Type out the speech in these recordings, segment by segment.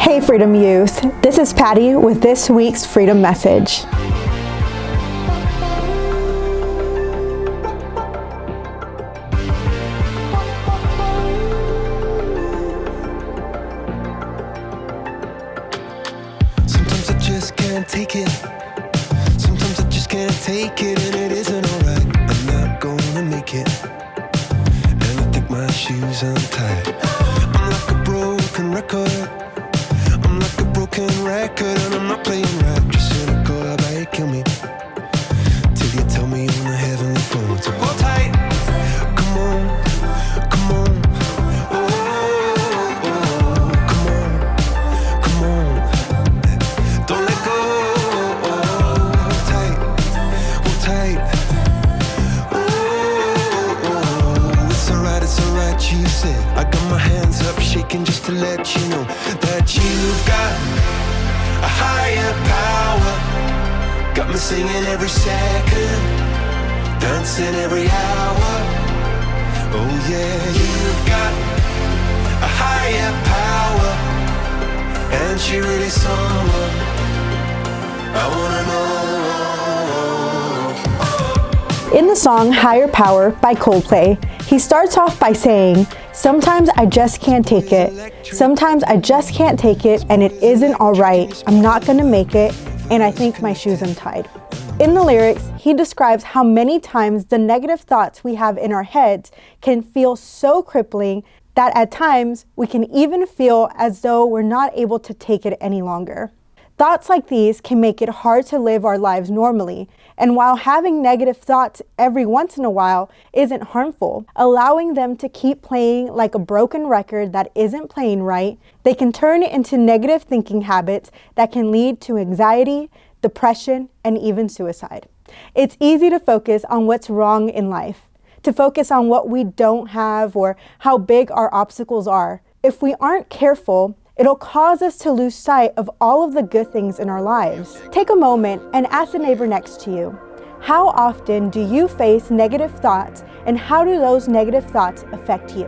Hey Freedom Youth, this is Patty with this week's Freedom Message. Sometimes I just can't take it. Sometimes I just can't take it, and it isn't alright. I'm not gonna make it, and I think my shoes untied. I'm like a broken record. I'm like a broken record, and I'm not playing right. Just cynical, how about you kill me till you tell me on the heavenly phone. So hold tight, come on, come on. Oh, oh, come on, come on. Don't let go. Hold tight, hold tight. Oh, it's alright, you said. I got my hands up shaking just to let you know that you've got a higher power. Got me singing every second, dancing every hour. Oh yeah, you've got a higher power, and she really someone I wanna know. In the song Higher Power by Coldplay, he starts off by saying, "Sometimes I just can't take it. Sometimes I just can't take it, and it isn't alright. I'm not gonna make it, and I think my shoes untied." In the lyrics, he describes how many times the negative thoughts we have in our heads can feel so crippling that at times we can even feel as though we're not able to take it any longer. Thoughts like these can make it hard to live our lives normally, and while having negative thoughts every once in a while isn't harmful, allowing them to keep playing like a broken record that isn't playing right, they can turn into negative thinking habits that can lead to anxiety, depression, and even suicide. It's easy to focus on what's wrong in life, to focus on what we don't have or how big our obstacles are. If we aren't careful, it'll cause us to lose sight of all of the good things in our lives. Take a moment and ask the neighbor next to you, how often do you face negative thoughts, and how do those negative thoughts affect you?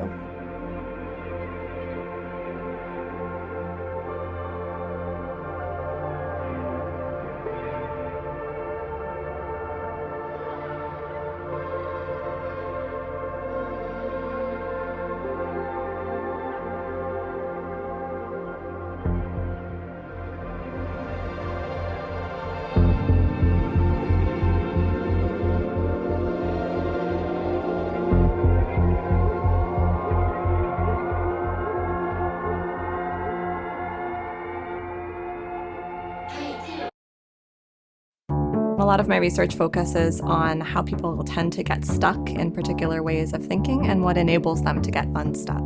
A lot of my research focuses on how people tend to get stuck in particular ways of thinking and what enables them to get unstuck.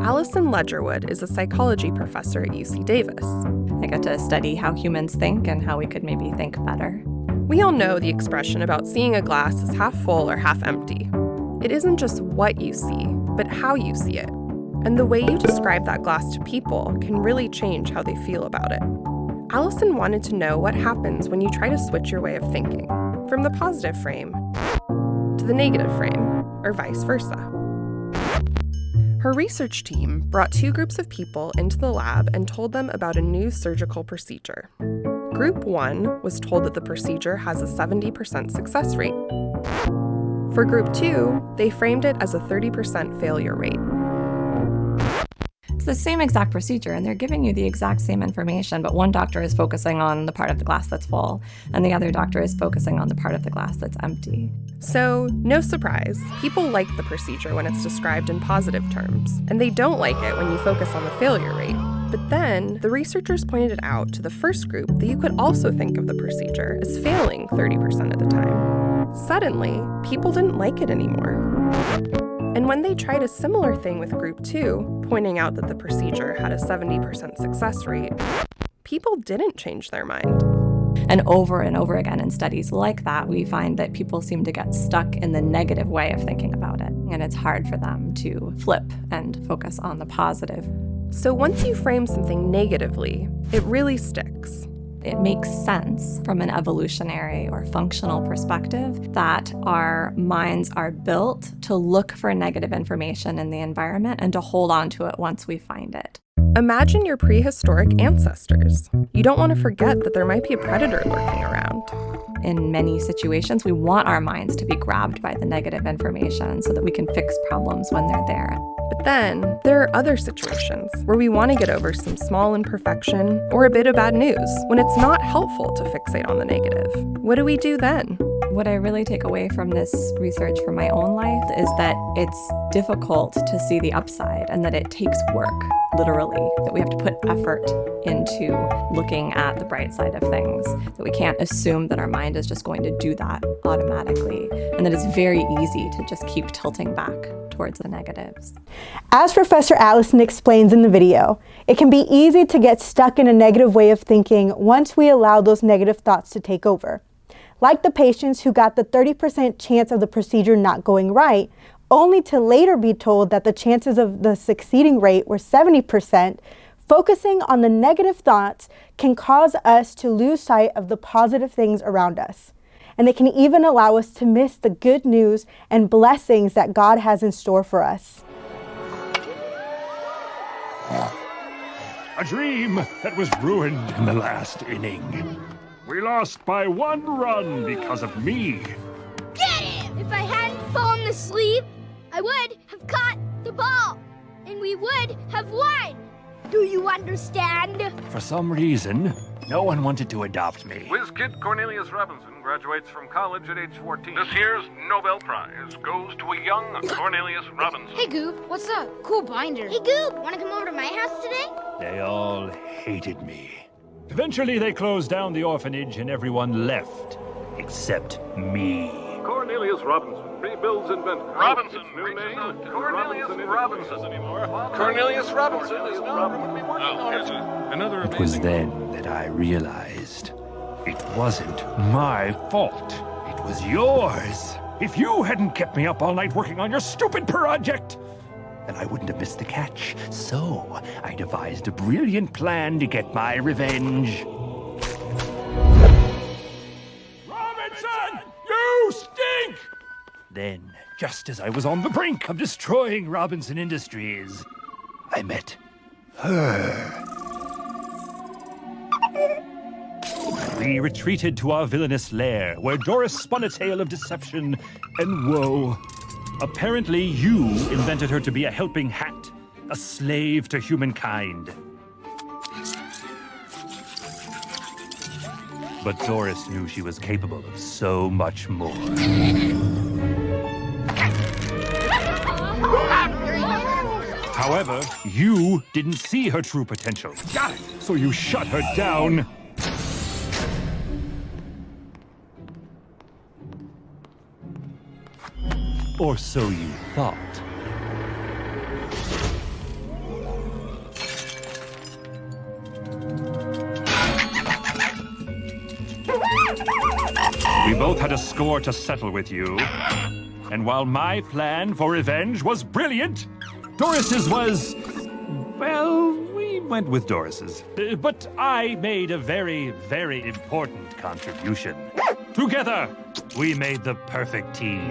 Allison Ledgerwood is a psychology professor at UC Davis. I get to study how humans think and how we could maybe think better. We all know the expression about seeing a glass as half full or half empty. It isn't just what you see, but how you see it. And the way you describe that glass to people can really change how they feel about it. Allison wanted to know what happens when you try to switch your way of thinking from the positive frame to the negative frame, or vice versa. Her research team brought two groups of people into the lab and told them about a new surgical procedure. Group 1 was told that the procedure has a 70% success rate. For Group 2, they framed it as a 30% failure rate. It's the same exact procedure, and they're giving you the exact same information, but one doctor is focusing on the part of the glass that's full, and the other doctor is focusing on the part of the glass that's empty. So, no surprise, people like the procedure when it's described in positive terms, and they don't like it when you focus on the failure rate. But then, the researchers pointed it out to the first group that you could also think of the procedure as failing 30% of the time. Suddenly, people didn't like it anymore. And when they tried a similar thing with Group 2, pointing out that the procedure had a 70% success rate, people didn't change their mind. And over again in studies like that, we find that people seem to get stuck in the negative way of thinking about it. And it's hard for them to flip and focus on the positive. So once you frame something negatively, it really sticks. It makes sense from an evolutionary or functional perspective that our minds are built to look for negative information in the environment and to hold on to it once we find it. Imagine your prehistoric ancestors. You don't want to forget that there might be a predator lurking around. In many situations, we want our minds to be grabbed by the negative information so that we can fix problems when they're there. But then, there are other situations where we want to get over some small imperfection or a bit of bad news when it's not helpful to fixate on the negative. What do we do then? What I really take away from this research for my own life is that it's difficult to see the upside and that it takes work, literally, that we have to put effort into looking at the bright side of things, that we can't assume that our mind is just going to do that automatically, and that it's very easy to just keep tilting back towards the negatives. As Professor Allison explains in the video, it can be easy to get stuck in a negative way of thinking once we allow those negative thoughts to take over. Like the patients who got the 30% chance of the procedure not going right, only to later be told that the chances of the succeeding rate were 70%, focusing on the negative thoughts can cause us to lose sight of the positive things around us. And they can even allow us to miss the good news and blessings that God has in store for us. A dream that was ruined in the last inning. We lost by 1 run because of me. Get him! If I hadn't fallen asleep, I would have caught the ball, and we would have won. Do you understand? For some reason, no one wanted to adopt me. Whiz kid Cornelius Robinson graduates from college at age 14. This year's Nobel Prize goes to a young Cornelius Robinson. Hey, Goob, what's up? Cool binder. Hey, Goob, want to come over to my house today? They all hated me. Eventually, they closed down the orphanage and everyone left, except me. Cornelius Robinson rebuilds inventor. Robinson, new name. Cornelius Robinson anymore. Cornelius Robinson is now. Here's another. It was then that I realized it wasn't my fault. It was yours. If you hadn't kept me up all night working on your stupid project, then I wouldn't have missed the catch. So I devised a brilliant plan to get my revenge. Robinson, you stink! Then, just as I was on the brink of destroying Robinson Industries, I met her. We retreated to our villainous lair, where Doris spun a tale of deception and woe. Apparently, you invented her to be a helping hand, a slave to humankind. But Doris knew she was capable of so much more. However, you didn't see her true potential. Got it! So you shut her down. Or so you thought. We both had a score to settle with you. And while my plan for revenge was brilliant, Doris's was... well, we went with Doris's. But I made a very, very important contribution. Together, we made the perfect team.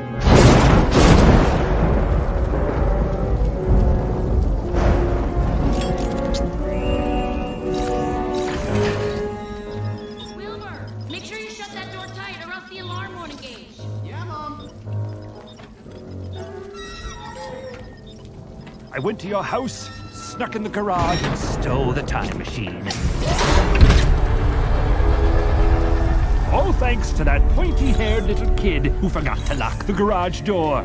Wilbur, make sure you shut that door tight or else the alarm won't engage. Yeah, Mom. I went to your house, snuck in the garage, and stole the time machine. All thanks to that pointy-haired little kid who forgot to lock the garage door.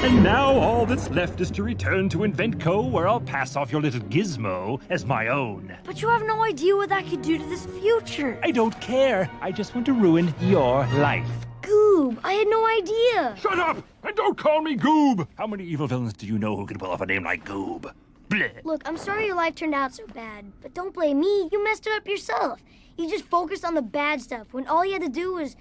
And now all that's left is to return to Inventco, where I'll pass off your little gizmo as my own. But you have no idea what that could do to this future. I don't care. I just want to ruin your life. Goob, I had no idea. Shut up! And don't call me Goob! How many evil villains do you know who can pull off a name like Goob? Blech. Look, I'm sorry your life turned out so bad, but don't blame me. You messed it up yourself. You just focused on the bad stuff when all you had to do was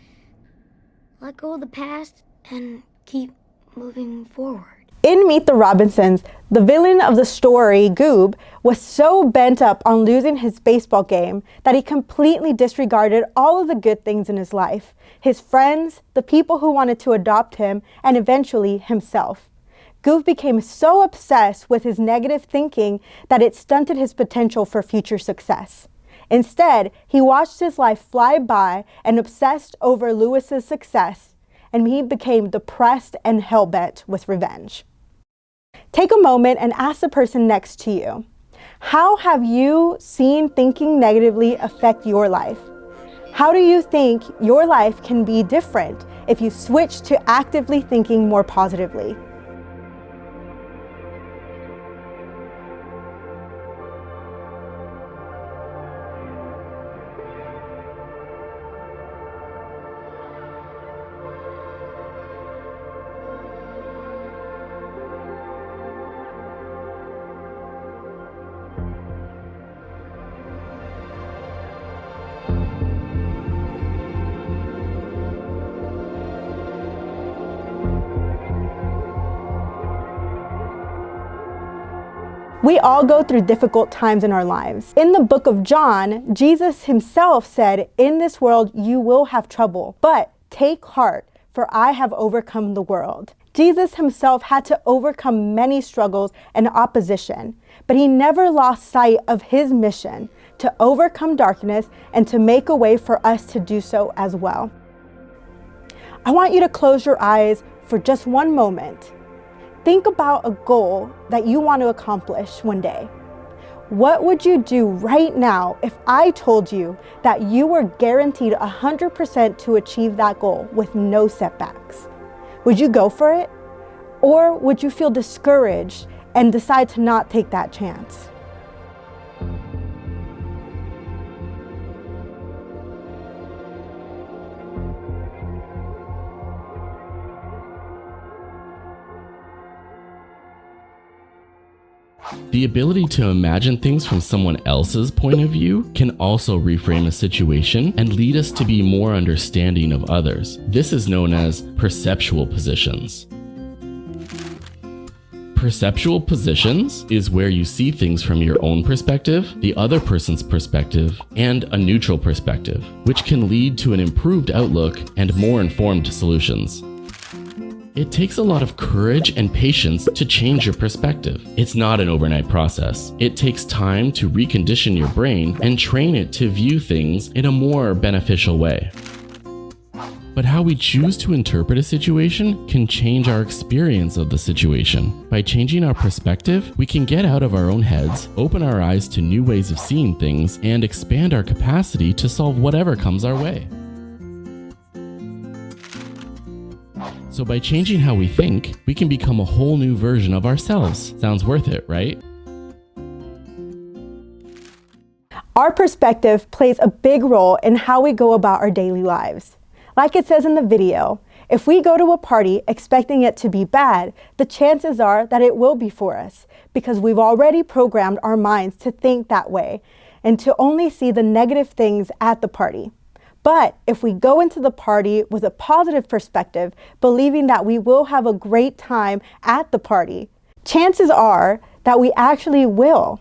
let go of the past and keep moving forward. In Meet the Robinsons, the villain of the story, Goob, was so bent up on losing his baseball game that he completely disregarded all of the good things in his life, his friends, the people who wanted to adopt him, and eventually himself. Goof became so obsessed with his negative thinking that it stunted his potential for future success. Instead, he watched his life fly by and obsessed over Lewis's success, and he became depressed and hell-bent with revenge. Take a moment and ask the person next to you, how have you seen thinking negatively affect your life? How do you think your life can be different if you switch to actively thinking more positively? We all go through difficult times in our lives. In the book of John, Jesus himself said, "In this world you will have trouble, but take heart, for I have overcome the world." Jesus himself had to overcome many struggles and opposition, but he never lost sight of his mission to overcome darkness and to make a way for us to do so as well. I want you to close your eyes for just one moment. Think about a goal that you want to accomplish one day. What would you do right now if I told you that you were guaranteed 100% to achieve that goal with no setbacks? Would you go for it? Or would you feel discouraged and decide to not take that chance? The ability to imagine things from someone else's point of view can also reframe a situation and lead us to be more understanding of others. This is known as perceptual positions. Perceptual positions is where you see things from your own perspective, the other person's perspective, and a neutral perspective, which can lead to an improved outlook and more informed solutions. It takes a lot of courage and patience to change your perspective. It's not an overnight process. It takes time to recondition your brain and train it to view things in a more beneficial way. But how we choose to interpret a situation can change our experience of the situation. By changing our perspective, we can get out of our own heads, open our eyes to new ways of seeing things, and expand our capacity to solve whatever comes our way. So by changing how we think, we can become a whole new version of ourselves. Sounds worth it, right? Our perspective plays a big role in how we go about our daily lives. Like it says in the video, if we go to a party expecting it to be bad, the chances are that it will be for us because we've already programmed our minds to think that way and to only see the negative things at the party. But if we go into the party with a positive perspective, believing that we will have a great time at the party, chances are that we actually will.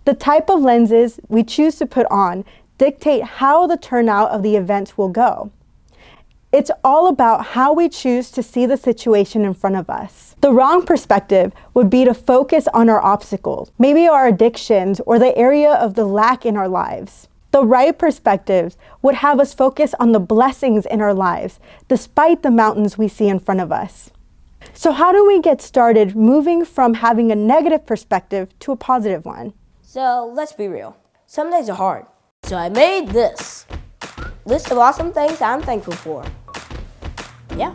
The type of lenses we choose to put on dictate how the turnout of the events will go. It's all about how we choose to see the situation in front of us. The wrong perspective would be to focus on our obstacles, maybe our addictions or the area of the lack in our lives. The right perspectives would have us focus on the blessings in our lives, despite the mountains we see in front of us. So how do we get started moving from having a negative perspective to a positive one? So let's be real. Some days are hard. So I made this list of awesome things I'm thankful for. Yeah.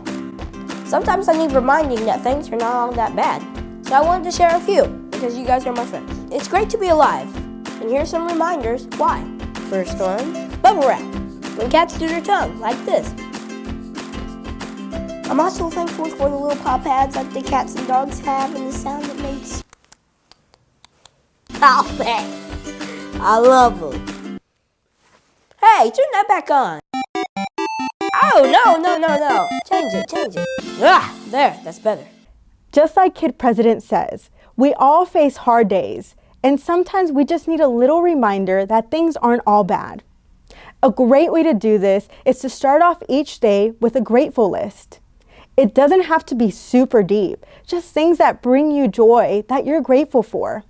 Sometimes I need reminding that things are not all that bad. So I wanted to share a few because you guys are my friends. It's great to be alive. And here's some reminders why. First one, bubble wrap. When cats do their tongue, like this. I'm also thankful for the little paw pads that the cats and dogs have and the sound it makes. Oh, man. I love them. Hey, turn that back on. Oh, no. Change it. Ah, there, that's better. Just like Kid President says, we all face hard days. And sometimes we just need a little reminder that things aren't all bad. A great way to do this is to start off each day with a grateful list. It doesn't have to be super deep, just things that bring you joy that you're grateful for.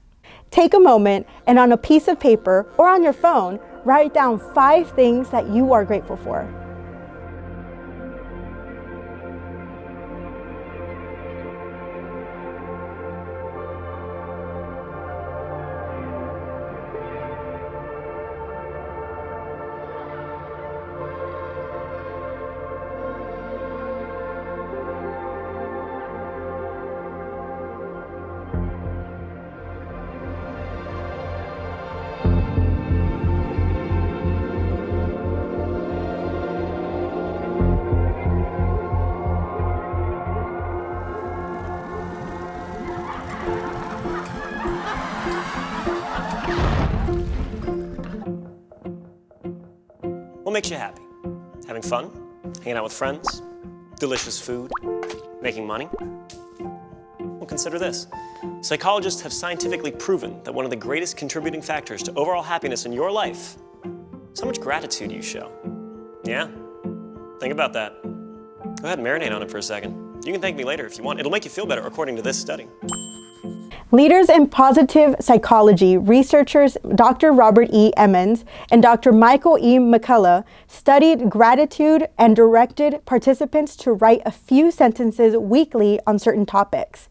Take a moment and on a piece of paper or on your phone, write down 5 things that you are grateful for. What makes you happy? Having fun? Hanging out with friends? Delicious food? Making money? Well, consider this. Psychologists have scientifically proven that one of the greatest contributing factors to overall happiness in your life is how much gratitude you show. Yeah? Think about that. Go ahead and marinate on it for a second. You can thank me later if you want. It'll make you feel better according to this study. Leaders in positive psychology researchers Dr. Robert E. Emmons and Dr. Michael E. McCullough studied gratitude and directed participants to write a few sentences weekly on certain topics.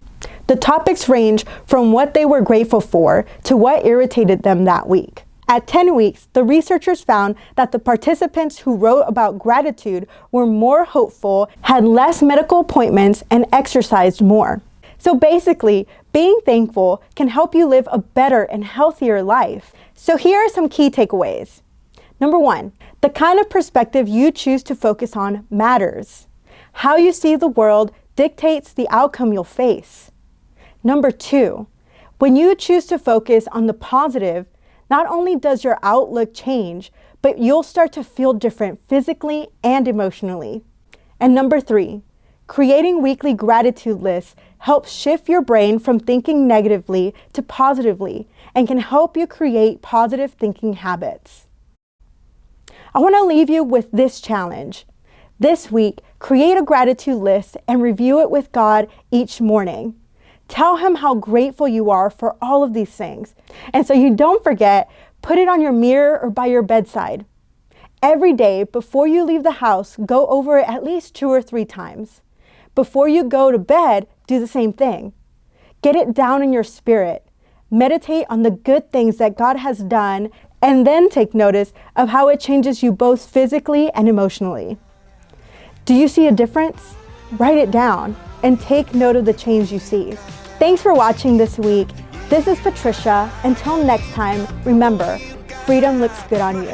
The topics range from what they were grateful for to what irritated them that week. At 10 weeks, the researchers found that the participants who wrote about gratitude were more hopeful, had less medical appointments, and exercised more. So basically, being thankful can help you live a better and healthier life. So here are some key takeaways. Number 1, the kind of perspective you choose to focus on matters. How you see the world dictates the outcome you'll face. Number 2, when you choose to focus on the positive, not only does your outlook change, but you'll start to feel different physically and emotionally. And number 3, creating weekly gratitude lists helps shift your brain from thinking negatively to positively and can help you create positive thinking habits. I want to leave you with this challenge. This week, create a gratitude list and review it with God each morning. Tell Him how grateful you are for all of these things. And so you don't forget, put it on your mirror or by your bedside. Every day, before you leave the house, go over it at least 2 or 3 times. Before you go to bed, do the same thing. Get it down in your spirit. Meditate on the good things that God has done, and then take notice of how it changes you both physically and emotionally. Do you see a difference? Write it down and take note of the change you see. Thanks for watching this week. This is Patricia. Until next time, remember, freedom looks good on you.